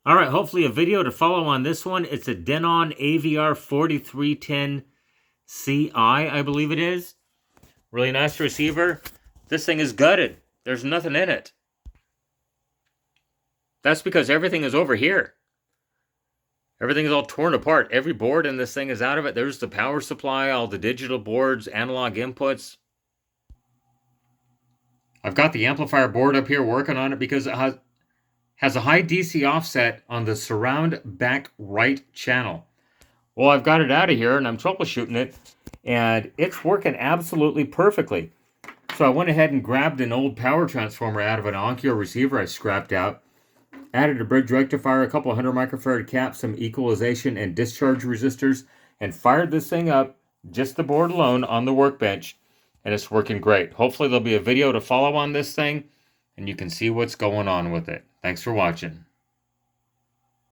All right, hopefully a video to follow on this one. It's a Denon AVR-4310CI, I believe it is. Really nice receiver. This thing is gutted. There's nothing in it. That's because everything is over here. Everything is all torn apart. Every board in this thing is out of it. There's the power supply, all the digital boards, analog inputs. I've got the amplifier board up here working on it because it has a high DC offset on the surround back right channel. Well, I've got it out of here and I'm troubleshooting it, and it's working absolutely perfectly. So I went ahead and grabbed an old power transformer out of an Onkyo receiver I scrapped out, added a bridge rectifier, a couple 100 microfarad caps, some equalization and discharge resistors, and fired this thing up, just the board alone, on the workbench, and it's working great. Hopefully there'll be a video to follow on this thing, and you can see what's going on with it. Thanks for watching.